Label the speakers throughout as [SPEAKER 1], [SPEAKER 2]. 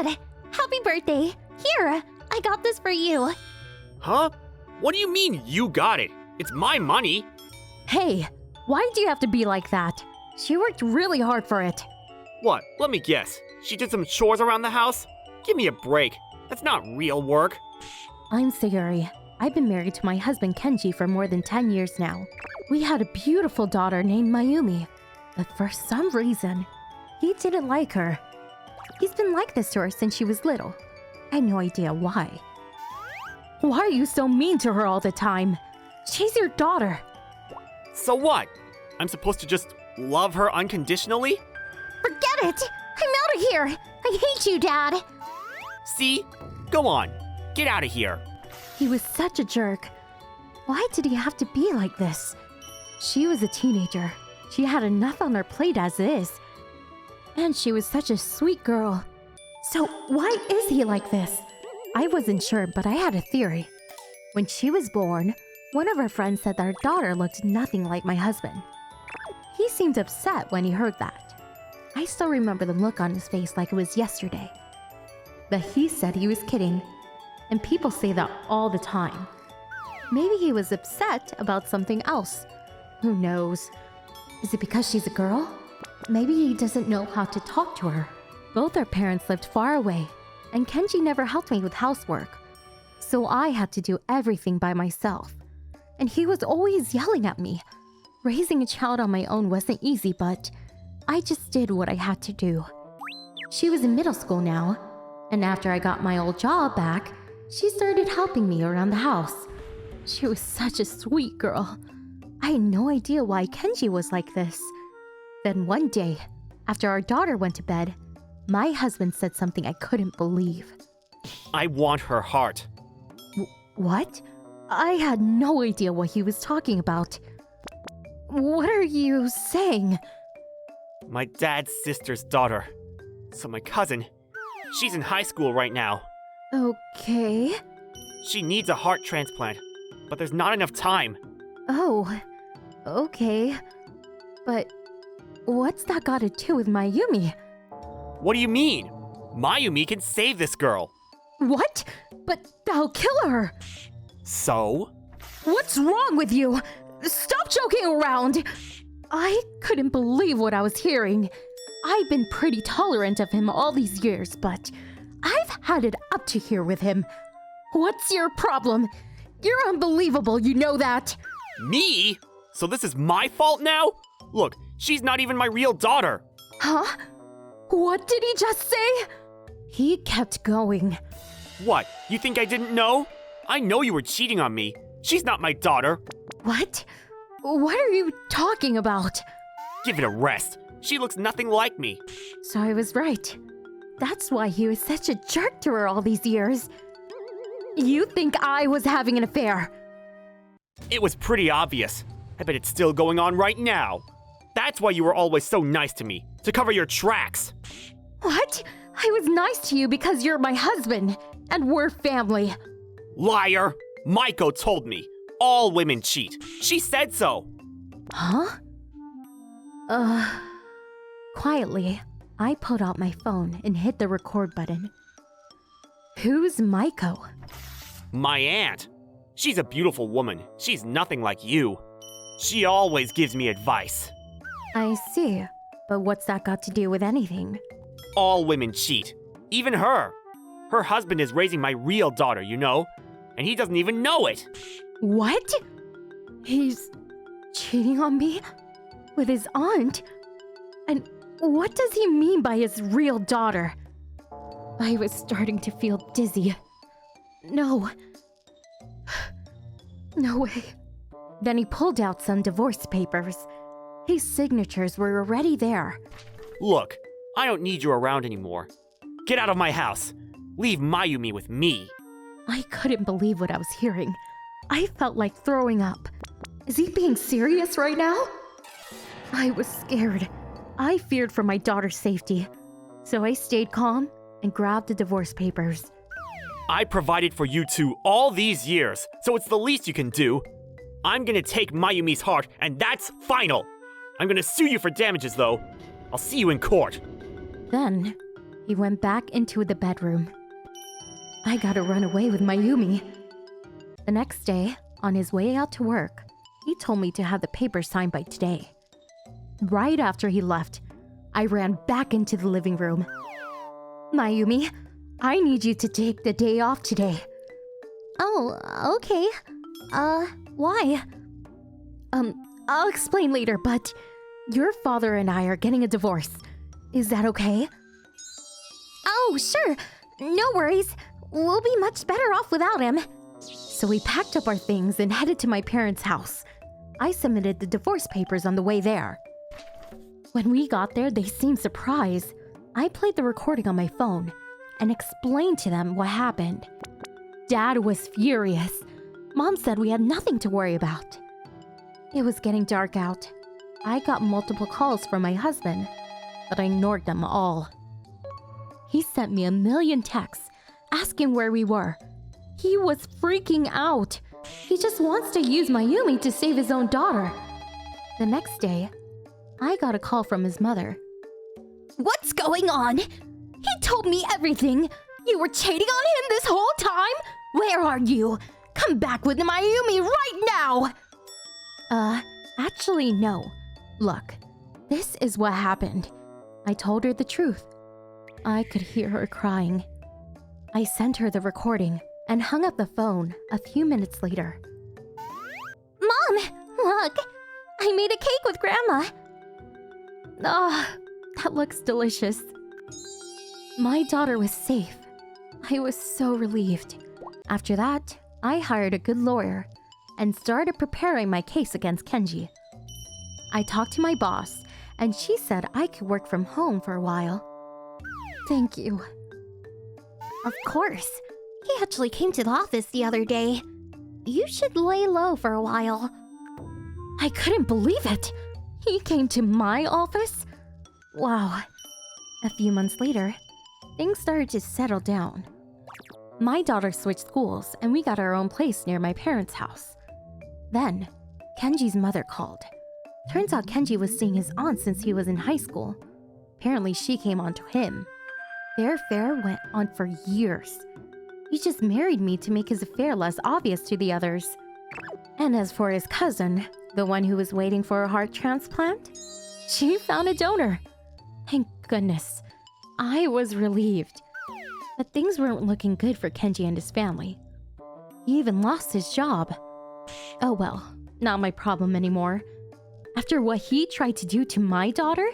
[SPEAKER 1] Dad! Happy birthday! Here, I got this for you.
[SPEAKER 2] Huh? What do you mean you got it? It's my money.
[SPEAKER 3] Hey, why do you have to be like that? She worked really hard for it.
[SPEAKER 2] What? Let me guess. She did some chores around the house? Give me a break. That's not real work.
[SPEAKER 3] I'm Sayuri. I've been married to my husband Kenji for more than 10 years now. We had a beautiful daughter named Mayumi, but for some reason, he didn't like her. He's been like this to her since she was little. I had no idea why. Why are you so mean to her all the time? She's your daughter.
[SPEAKER 2] So what? I'm supposed to just love her unconditionally?
[SPEAKER 1] Forget it! I'm out of here! I hate you, Dad!
[SPEAKER 2] See? Go on. Get out of here.
[SPEAKER 3] He was such a jerk. Why did he have to be like this? She was a teenager. She had enough on her plate as is. And she was such a sweet girl. So why is he like this? I wasn't sure, but I had a theory. When she was born, one of her friends said that her daughter looked nothing like my husband. He seemed upset when he heard that. I still remember the look on his face like it was yesterday. But he said he was kidding, and people say that all the time. Maybe he was upset about something else. Who knows? Is it because she's a girl? Maybe he doesn't know how to talk to her. Both our parents lived far away, and Kenji never helped me with housework. So I had to do everything by myself. And he was always yelling at me. Raising a child on my own wasn't easy, but I just did what I had to do. She was in middle school now, and after I got my old job back, she started helping me around the house. She was such a sweet girl. I had no idea why Kenji was like this. Then one day, after our daughter went to bed, my husband said something I couldn't believe.
[SPEAKER 2] I want her heart.
[SPEAKER 3] What? I had no idea what he was talking about. What are you saying?
[SPEAKER 2] My dad's sister's daughter. So my cousin, she's in high school right now.
[SPEAKER 3] Okay.
[SPEAKER 2] She needs a heart transplant, but there's not enough time.
[SPEAKER 3] Oh, okay. But what's that got to do with Mayumi?
[SPEAKER 2] What do you mean? Mayumi can save this girl.
[SPEAKER 3] What? But I'll kill her.
[SPEAKER 2] So?
[SPEAKER 3] What's wrong with you? Stop joking around. I couldn't believe what I was hearing. I've been pretty tolerant of him all these years, but I've had it up to here with him. What's your problem? You're unbelievable, you know that.
[SPEAKER 2] Me? So this is my fault now? Look, she's not even my real daughter.
[SPEAKER 3] Huh? What did he just say? He kept going.
[SPEAKER 2] What? You think I didn't know? I know you were cheating on me. She's not my daughter.
[SPEAKER 3] What? What are you talking about?
[SPEAKER 2] Give it a rest. She looks nothing like me.
[SPEAKER 3] So I was right. That's why he was such a jerk to her all these years. You think I was having an affair?
[SPEAKER 2] It was pretty obvious. I bet it's still going on right now. That's why you were always so nice to me, to cover your tracks.
[SPEAKER 3] What? I was nice to you because you're my husband, and we're family.
[SPEAKER 2] Liar! Maiko told me. All women cheat. She said so.
[SPEAKER 3] Huh? Quietly, I pulled out my phone and hit the record button. Who's Maiko?
[SPEAKER 2] My aunt. She's a beautiful woman. She's nothing like you. She always gives me advice.
[SPEAKER 3] I see. But what's that got to do with anything?
[SPEAKER 2] All women cheat. Even her. Her husband is raising my real daughter, you know? And he doesn't even know it.
[SPEAKER 3] What? He's cheating on me? With his aunt? And what does he mean by his real daughter? I was starting to feel dizzy. No. No way. Then he pulled out some divorce papers. His signatures were already there.
[SPEAKER 2] Look, I don't need you around anymore. Get out of my house. Leave Mayumi with me.
[SPEAKER 3] I couldn't believe what I was hearing. I felt like throwing up. Is he being serious right now? I was scared. I feared for my daughter's safety. So I stayed calm and grabbed the divorce papers.
[SPEAKER 2] I provided for you two all these years, so it's the least you can do. I'm gonna take Mayumi's heart, and that's final. I'm gonna sue you for damages, though. I'll see you in court.
[SPEAKER 3] Then, He went back into the bedroom. I gotta run away with Mayumi. The next day, on his way out to work, he told me to have the paper signed by today. Right after he left, I ran back into the living room. Mayumi, I need you to take the day off today. Oh, okay. Why? I'll explain later, but your father and I are getting a divorce. Is that okay?
[SPEAKER 1] Oh, sure. No worries. We'll be much better off without him.
[SPEAKER 3] So we packed up our things and headed to my parents' house. I submitted the divorce papers on the way there. When we got there, they seemed surprised. I played the recording on my phone and explained to them what happened. Dad was furious. Mom said we had nothing to worry about. It was getting dark out. I got multiple calls from my husband, but I ignored them all. He sent me a million texts asking where we were. He was freaking out. He just wants to use Mayumi to save his own daughter. The next day, I got a call from his mother.
[SPEAKER 1] What's going on? He told me everything. You were cheating on him this whole time? Where are you? Come back with Mayumi right now!
[SPEAKER 3] Actually, no. Look, this is what happened. I told her the truth. I could hear her crying. I sent her the recording and hung up the phone a few minutes later.
[SPEAKER 1] Mom, look! I made a cake with Grandma.
[SPEAKER 3] Ah, that looks delicious. My daughter was safe. I was so relieved. After that, I hired a good lawyer and started preparing my case against Kenji. I talked to my boss, and she said I could work from home for a while. Thank you.
[SPEAKER 1] Of course. He actually came to the office the other day. You should lay low for a while.
[SPEAKER 3] I couldn't believe it. He came to my office? Wow. A few months later, things started to settle down. My daughter switched schools, and we got our own place near my parents' house. Then, Kenji's mother called. Turns out Kenji was seeing his aunt since he was in high school. Apparently, she came on to him. Their affair went on for years. He just married me to make his affair less obvious to the others. And as for his cousin, the one who was waiting for a heart transplant, she found a donor. Thank goodness. I was relieved. But things weren't looking good for Kenji and his family. He even lost his job. Oh well, not my problem anymore. After what he tried to do to my daughter,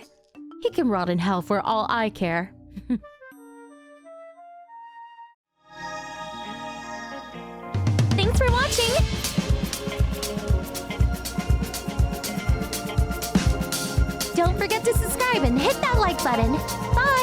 [SPEAKER 3] he can rot in hell for all I care.
[SPEAKER 1] Thanks for watching! Don't forget to subscribe and hit that like button. Bye!